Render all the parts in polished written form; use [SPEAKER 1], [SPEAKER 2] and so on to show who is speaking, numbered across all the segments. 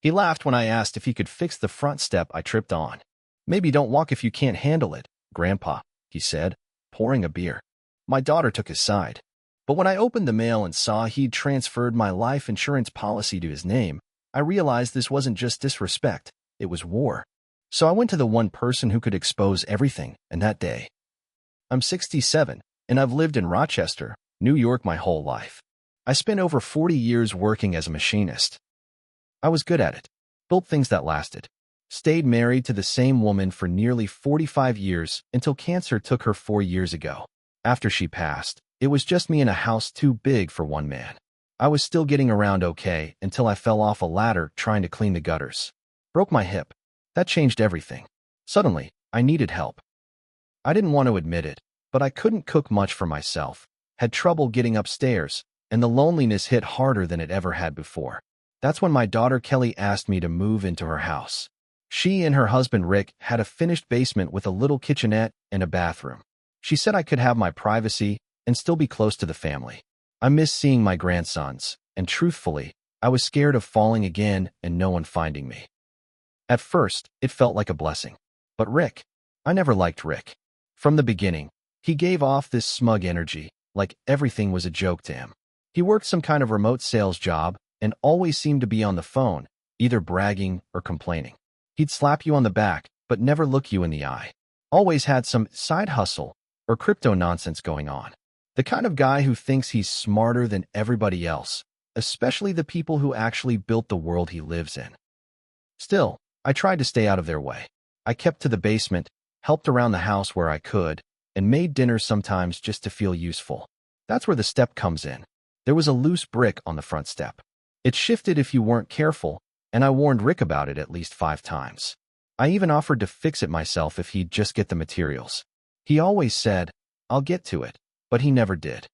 [SPEAKER 1] He laughed when I asked if he could fix the front step I tripped on. "Maybe don't walk if you can't handle it, Grandpa," he said, pouring a beer. My daughter took his side. But when I opened the mail and saw he'd transferred my life insurance policy to his name, I realized this wasn't just disrespect, it was war. So I went to the one person who could expose everything, and that day. I'm 67, and I've lived in Rochester, New York my whole life. I spent over 40 years working as a machinist. I was good at it, built things that lasted, stayed married to the same woman for nearly 45 years until cancer took her 4 years ago. After she passed, it was just me in a house too big for one man. I was still getting around okay until I fell off a ladder trying to clean the gutters. Broke my hip. That changed everything. Suddenly, I needed help. I didn't want to admit it, but I couldn't cook much for myself, had trouble getting upstairs, and the loneliness hit harder than it ever had before. That's when my daughter Kelly asked me to move into her house. She and her husband Rick had a finished basement with a little kitchenette and a bathroom. She said I could have my privacy and still be close to the family. I miss seeing my grandsons, and truthfully, I was scared of falling again and no one finding me. At first, it felt like a blessing. But Rick, I never liked Rick. From the beginning, he gave off this smug energy, like everything was a joke to him. He worked some kind of remote sales job and always seemed to be on the phone, either bragging or complaining. He'd slap you on the back, but never look you in the eye. Always had some side hustle or crypto nonsense going on. The kind of guy who thinks he's smarter than everybody else, especially the people who actually built the world he lives in. Still, I tried to stay out of their way. I kept to the basement, helped around the house where I could, and made dinner sometimes just to feel useful. That's where the step comes in. There was a loose brick on the front step. It shifted if you weren't careful, and I warned Rick about it at least 5 times. I even offered to fix it myself if he'd just get the materials. He always said, "I'll get to it," but he never did.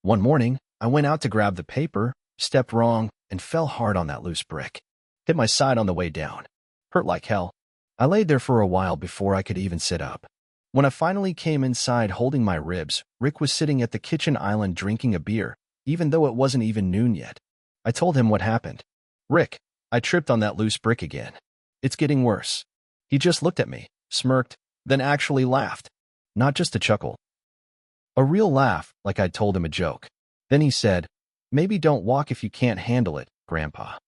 [SPEAKER 1] One morning, I went out to grab the paper, stepped wrong, and fell hard on that loose brick. Hit my side on the way down. Hurt like hell. I laid there for a while before I could even sit up. When I finally came inside holding my ribs, Rick was sitting at the kitchen island drinking a beer, even though it wasn't even noon yet. I told him what happened. "Rick, I tripped on that loose brick again. It's getting worse." He just looked at me, smirked, then actually laughed. Not just a chuckle. A real laugh, like I'd told him a joke. Then he said, "Maybe don't walk if you can't handle it, Grandpa."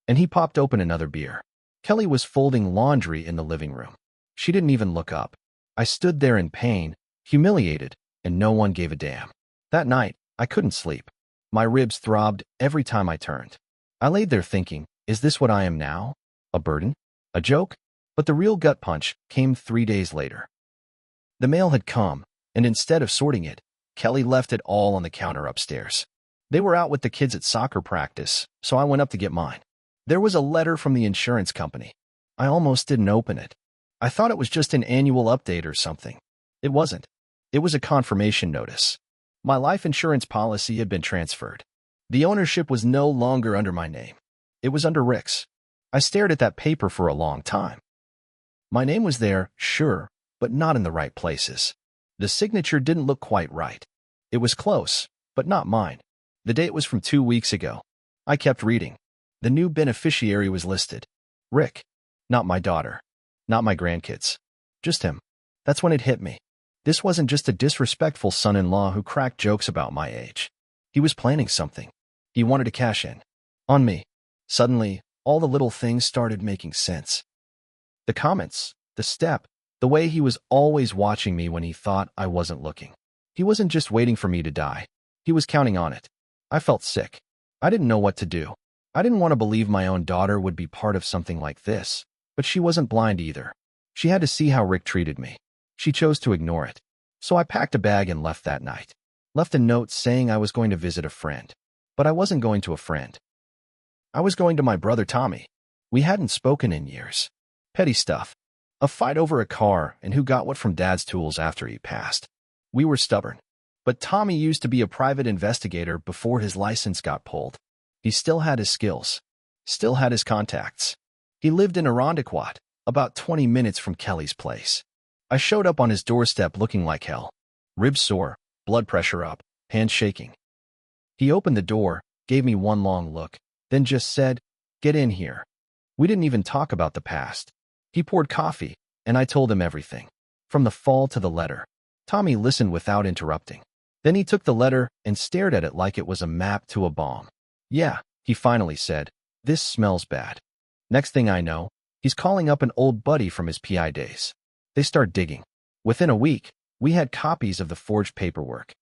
[SPEAKER 1] And he popped open another beer. Kelly was folding laundry in the living room. She didn't even look up. I stood there in pain, humiliated, and no one gave a damn. That night, I couldn't sleep. My ribs throbbed every time I turned. I laid there thinking, is this what I am now? A burden? A joke? But the real gut punch came 3 days later. The mail had come, and instead of sorting it, Kelly left it all on the counter upstairs. They were out with the kids at soccer practice, so I went up to get mine. There was a letter from the insurance company. I almost didn't open it. I thought it was just an annual update or something. It wasn't. It was a confirmation notice. My life insurance policy had been transferred. The ownership was no longer under my name. It was under Rick's. I stared at that paper for a long time. My name was there, sure, but not in the right places. The signature didn't look quite right. It was close, but not mine. The date was from 2 weeks ago. I kept reading. The new beneficiary was listed. Rick. Not my daughter. Not my grandkids. Just him. That's when it hit me. This wasn't just a disrespectful son-in-law who cracked jokes about my age. He was planning something. He wanted to cash in. On me. Suddenly, all the little things started making sense. The comments, the step, the way he was always watching me when he thought I wasn't looking. He wasn't just waiting for me to die. He was counting on it. I felt sick. I didn't know what to do. I didn't want to believe my own daughter would be part of something like this, but she wasn't blind either. She had to see how Rick treated me. She chose to ignore it. So I packed a bag and left that night. Left a note saying I was going to visit a friend. But I wasn't going to a friend. I was going to my brother Tommy. We hadn't spoken in years. Petty stuff. A fight over a car and who got what from Dad's tools after he passed. We were stubborn. But Tommy used to be a private investigator before his license got pulled. He still had his skills. Still had his contacts. He lived in Irondequoit, about 20 minutes from Kelly's place. I showed up on his doorstep looking like hell. Ribs sore, blood pressure up, hands shaking. He opened the door, gave me one long look, then just said, "Get in here." We didn't even talk about the past. He poured coffee, and I told him everything. From the fall to the letter. Tommy listened without interrupting. Then he took the letter and stared at it like it was a map to a bomb. Yeah, he finally said, this smells bad. Next thing I know, he's calling up an old buddy from his PI days. They start digging. Within a week, we had copies of the forged paperwork.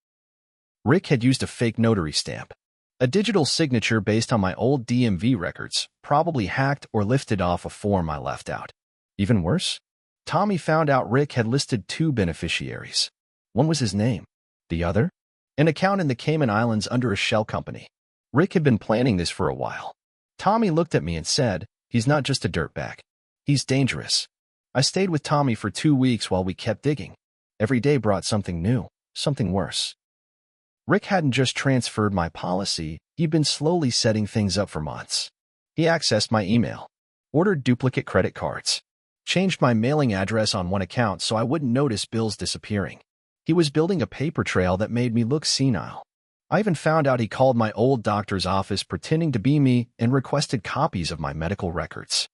[SPEAKER 1] Rick had used a fake notary stamp. A digital signature based on my old DMV records, probably hacked or lifted off a form I left out. Even worse? Tommy found out Rick had listed 2 beneficiaries. One was his name. The other? An account in the Cayman Islands under a shell company. Rick had been planning this for a while. Tommy looked at me and said, he's not just a dirtbag. He's dangerous. I stayed with Tommy for 2 weeks while we kept digging. Every day brought something new, something worse. Rick hadn't just transferred my policy, he'd been slowly setting things up for months. He accessed my email, ordered duplicate credit cards, changed my mailing address on one account so I wouldn't notice bills disappearing. He was building a paper trail that made me look senile. I even found out he called my old doctor's office pretending to be me and requested copies of my medical records.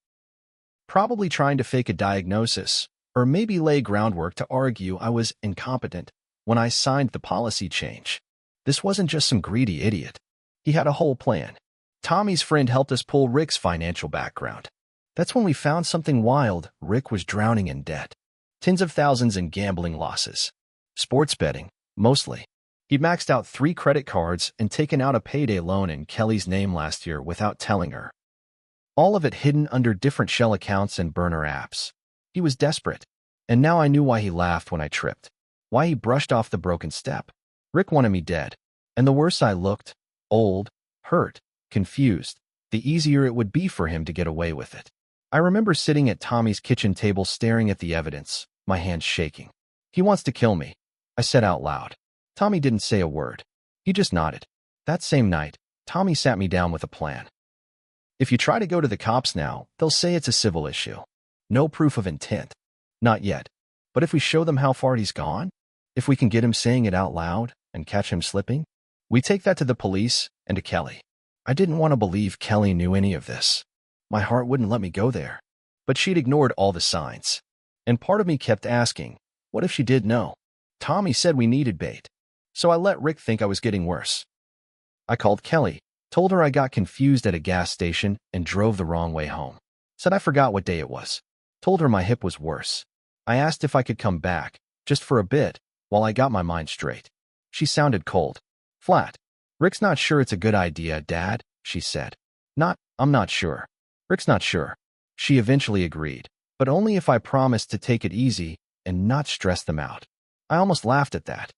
[SPEAKER 1] Probably trying to fake a diagnosis, or maybe lay groundwork to argue I was incompetent when I signed the policy change. This wasn't just some greedy idiot. He had a whole plan. Tommy's friend helped us pull Rick's financial background. That's when we found something wild. Rick was drowning in debt. Tens of thousands in gambling losses. Sports betting, mostly. He'd maxed out 3 credit cards and taken out a payday loan in Kelly's name last year without telling her. All of it hidden under different shell accounts and burner apps. He was desperate. And now I knew why he laughed when I tripped. Why he brushed off the broken step. Rick wanted me dead. And the worse I looked, old, hurt, confused, the easier it would be for him to get away with it. I remember sitting at Tommy's kitchen table staring at the evidence, my hands shaking. He wants to kill me, I said out loud. Tommy didn't say a word. He just nodded. That same night, Tommy sat me down with a plan. If you try to go to the cops now, they'll say it's a civil issue. No proof of intent. Not yet. But if we show them how far he's gone, if we can get him saying it out loud and catch him slipping, we take that to the police and to Kelly. I didn't want to believe Kelly knew any of this. My heart wouldn't let me go there. But she'd ignored all the signs. And part of me kept asking, what if she did know? Tommy said we needed bait. So I let Rick think I was getting worse. I called Kelly, told her I got confused at a gas station and drove the wrong way home. Said I forgot what day it was. Told her my hip was worse. I asked if I could come back, just for a bit, while I got my mind straight. She sounded cold. Flat. Rick's not sure it's a good idea, Dad, she said. I'm not sure. Rick's not sure. She eventually agreed, but only if I promised to take it easy and not stress them out. I almost laughed at that.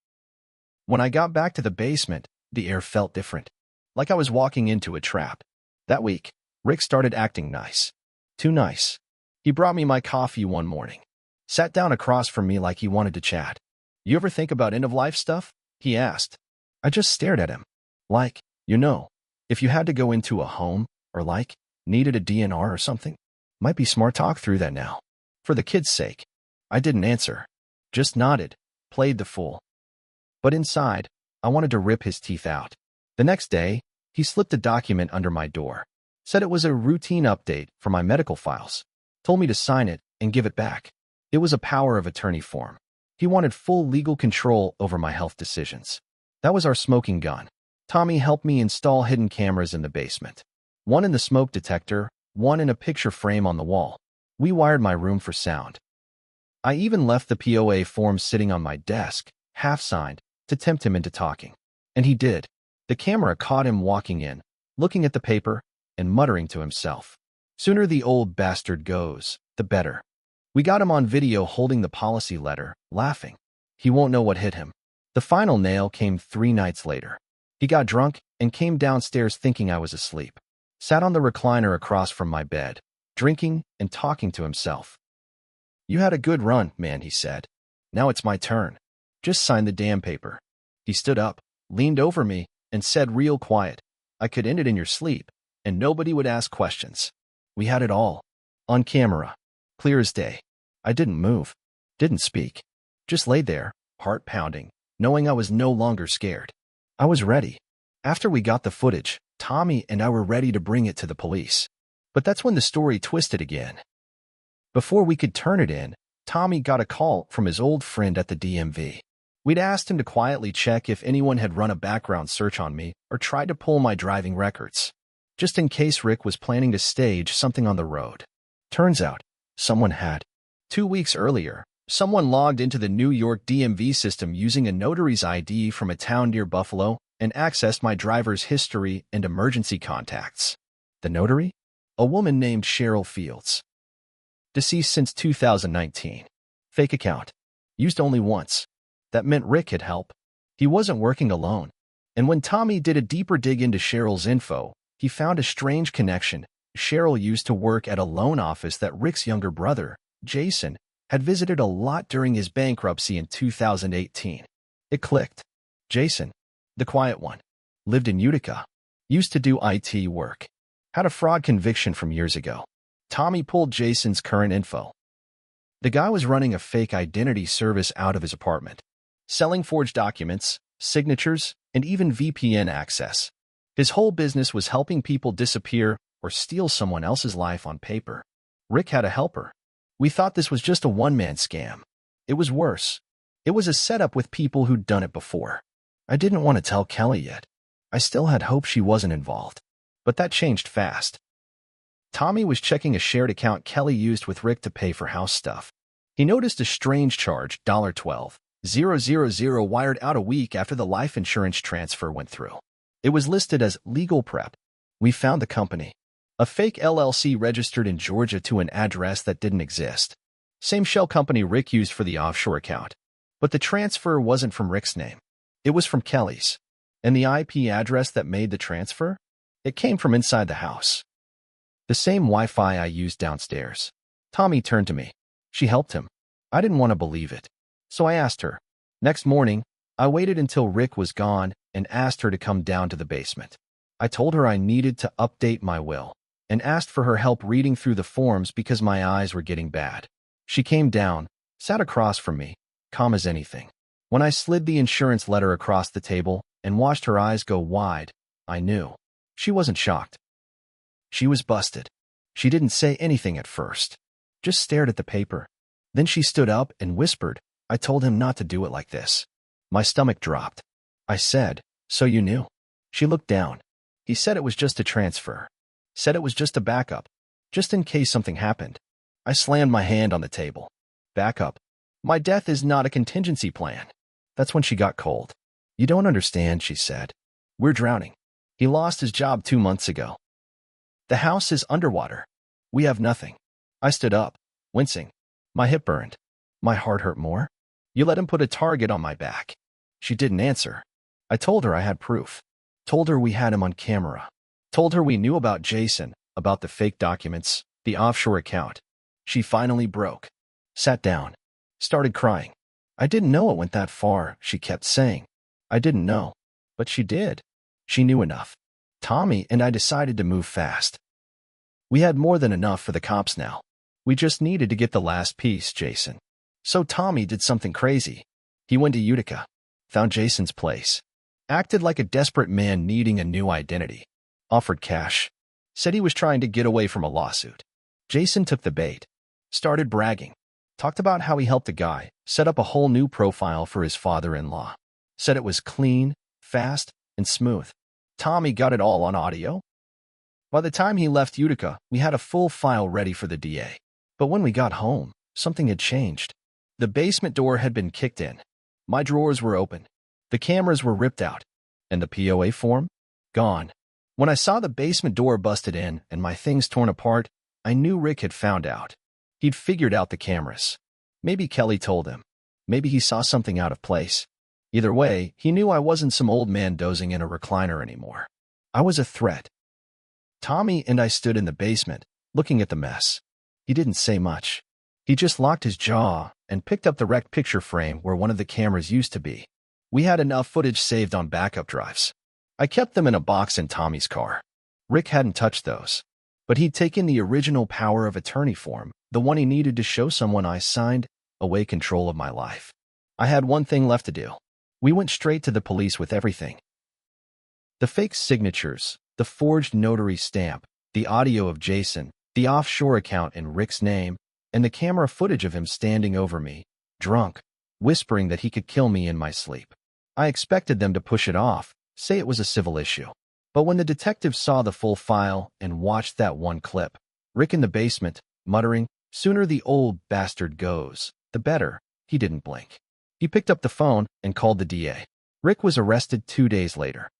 [SPEAKER 1] When I got back to the basement, the air felt different. Like I was walking into a trap. That week, Rick started acting nice. Too nice. He brought me my coffee one morning. Sat down across from me like he wanted to chat. You ever think about end-of-life stuff? He asked. I just stared at him. Like, if you had to go into a home, or needed a DNR or something. Might be smart talk through that now. For the kid's sake. I didn't answer. Just nodded. Played the fool. But inside, I wanted to rip his teeth out. The next day, he slipped a document under my door. Said it was a routine update for my medical files. Told me to sign it and give it back. It was a power of attorney form. He wanted full legal control over my health decisions. That was our smoking gun. Tommy helped me install hidden cameras in the basement. One in the smoke detector, one in a picture frame on the wall. We wired my room for sound. I even left the POA form sitting on my desk, half signed, to tempt him into talking. And he did. The camera caught him walking in, looking at the paper, and muttering to himself. Sooner the old bastard goes, the better. We got him on video holding the policy letter, laughing. He won't know what hit him. The final nail came 3 nights later. He got drunk and came downstairs thinking I was asleep. Sat on the recliner across from my bed, drinking and talking to himself. You had a good run, man, he said. Now it's my turn. Just sign the damn paper. He stood up, leaned over me, and said real quiet, I could end it in your sleep, and nobody would ask questions. We had it all. On camera. Clear as day. I didn't move. Didn't speak. Just lay there, heart pounding, knowing I was no longer scared. I was ready. After we got the footage, Tommy and I were ready to bring it to the police. But that's when the story twisted again. Before we could turn it in, Tommy got a call from his old friend at the DMV. We'd asked him to quietly check if anyone had run a background search on me or tried to pull my driving records, just in case Rick was planning to stage something on the road. Turns out, someone had. 2 weeks earlier, someone logged into the New York DMV system using a notary's ID from a town near Buffalo and accessed my driver's history and emergency contacts. The notary? A woman named Cheryl Fields. Deceased since 2019. Fake account. Used only once. That meant Rick could help. He wasn't working alone. And when Tommy did a deeper dig into Cheryl's info, he found a strange connection. Cheryl used to work at a loan office that Rick's younger brother, Jason, had visited a lot during his bankruptcy in 2018. It clicked. Jason, the quiet one, lived in Utica. Used to do IT work. Had a fraud conviction from years ago. Tommy pulled Jason's current info. The guy was running a fake identity service out of his apartment, selling forged documents, signatures, and even VPN access. His whole business was helping people disappear or steal someone else's life on paper. Rick had a helper. We thought this was just a one-man scam. It was worse. It was a setup with people who'd done it before. I didn't want to tell Kelly yet. I still had hope she wasn't involved. But that changed fast. Tommy was checking a shared account Kelly used with Rick to pay for house stuff. He noticed a strange charge, $12,000 wired out a week after the life insurance transfer went through. It was listed as legal prep. We found the company. A fake LLC registered in Georgia to an address that didn't exist. Same shell company Rick used for the offshore account. But the transfer wasn't from Rick's name. It was from Kelly's. And the IP address that made the transfer? It came from inside the house. The same Wi-Fi I used downstairs. Tommy turned to me. She helped him. I didn't want to believe it. So I asked her. Next morning, I waited until Rick was gone and asked her to come down to the basement. I told her I needed to update my will and asked for her help reading through the forms because my eyes were getting bad. She came down, sat across from me, calm as anything. When I slid the insurance letter across the table and watched her eyes go wide, I knew. She wasn't shocked. She was busted. She didn't say anything at first, just stared at the paper. Then she stood up and whispered, I told him not to do it like this. My stomach dropped. I said, so you knew? She looked down. He said it was just a transfer. Said it was just a backup, just in case something happened. I slammed my hand on the table. Backup. My death is not a contingency plan. That's when she got cold. You don't understand, she said. We're drowning. He lost his job 2 months ago. The house is underwater. We have nothing. I stood up, wincing. My hip burned. My heart hurt more. You let him put a target on my back. She didn't answer. I told her I had proof. Told her we had him on camera. Told her we knew about Jason, about the fake documents, the offshore account. She finally broke. Sat down. Started crying. I didn't know it went that far, she kept saying. I didn't know. But she did. She knew enough. Tommy and I decided to move fast. We had more than enough for the cops now. We just needed to get the last piece, Jason. So Tommy did something crazy. He went to Utica. Found Jason's place. Acted like a desperate man needing a new identity. Offered cash. Said he was trying to get away from a lawsuit. Jason took the bait. Started bragging. Talked about how he helped a guy set up a whole new profile for his father-in-law. Said it was clean, fast, and smooth. Tommy got it all on audio. By the time he left Utica, we had a full file ready for the DA. But when we got home, something had changed. The basement door had been kicked in. My drawers were open. The cameras were ripped out. And the POA form? Gone. When I saw the basement door busted in and my things torn apart, I knew Rick had found out. He'd figured out the cameras. Maybe Kelly told him. Maybe he saw something out of place. Either way, he knew I wasn't some old man dozing in a recliner anymore. I was a threat. Tommy and I stood in the basement, looking at the mess. He didn't say much. He just locked his jaw and picked up the wrecked picture frame where one of the cameras used to be. We had enough footage saved on backup drives. I kept them in a box in Tommy's car. Rick hadn't touched those, but he'd taken the original power of attorney form, the one he needed to show someone I signed away control of my life. I had one thing left to do. We went straight to the police with everything. The fake signatures, the forged notary stamp, The audio of Jason, the offshore account in Rick's name, and the camera footage of him standing over me, drunk, whispering that he could kill me in my sleep. I expected them to push it off, say it was a civil issue. But when the detective saw the full file and watched that one clip, Rick in the basement, muttering, "Sooner the old bastard goes, the better," he didn't blink. He picked up the phone and called the DA. Rick was arrested 2 days later.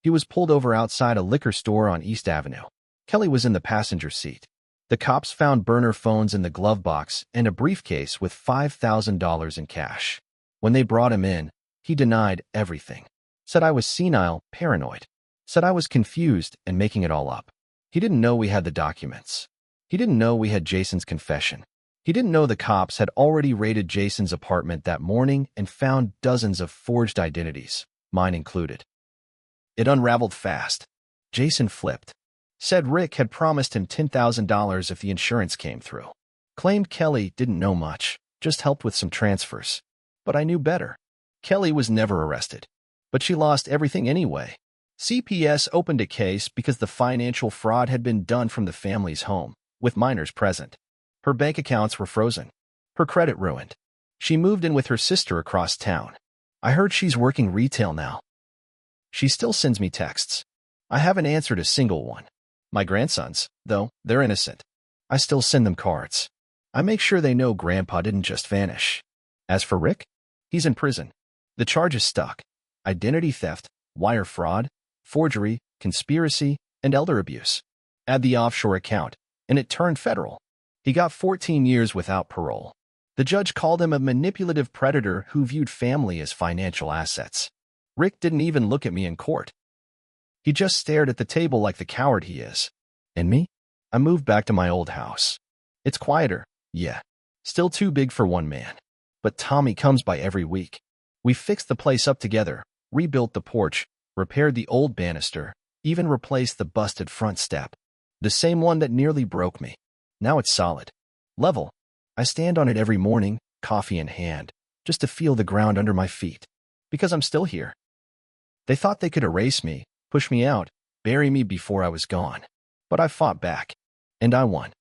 [SPEAKER 1] He was pulled over outside a liquor store on East Avenue. Kelly was in the passenger seat. The cops found burner phones in the glove box and a briefcase with $5,000 in cash. When they brought him in, he denied everything. Said I was senile, paranoid. Said I was confused and making it all up. He didn't know we had the documents. He didn't know we had Jason's confession. He didn't know the cops had already raided Jason's apartment that morning and found dozens of forged identities, mine included. It unraveled fast. Jason flipped. Said Rick had promised him $10,000 if the insurance came through. Claimed Kelly didn't know much, just helped with some transfers. But I knew better. Kelly was never arrested. But she lost everything anyway. CPS opened a case because the financial fraud had been done from the family's home, with minors present. Her bank accounts were frozen. Her credit ruined. She moved in with her sister across town. I heard she's working retail now. She still sends me texts. I haven't answered a single one. My grandsons, though, they're innocent. I still send them cards. I make sure they know Grandpa didn't just vanish. As for Rick, he's in prison. The charges stuck. Identity theft, wire fraud, forgery, conspiracy, and elder abuse. Add the offshore account, and it turned federal. He got 14 years without parole. The judge called him a manipulative predator who viewed family as financial assets. Rick didn't even look at me in court. He just stared at the table like the coward he is. And me? I moved back to my old house. It's quieter, yeah. Still too big for one man. But Tommy comes by every week. We fixed the place up together, rebuilt the porch, repaired the old banister, even replaced the busted front step. The same one that nearly broke me. Now it's solid. Level. I stand on it every morning, coffee in hand, just to feel the ground under my feet. Because I'm still here. They thought they could erase me, push me out, bury me before I was gone. But I fought back. And I won.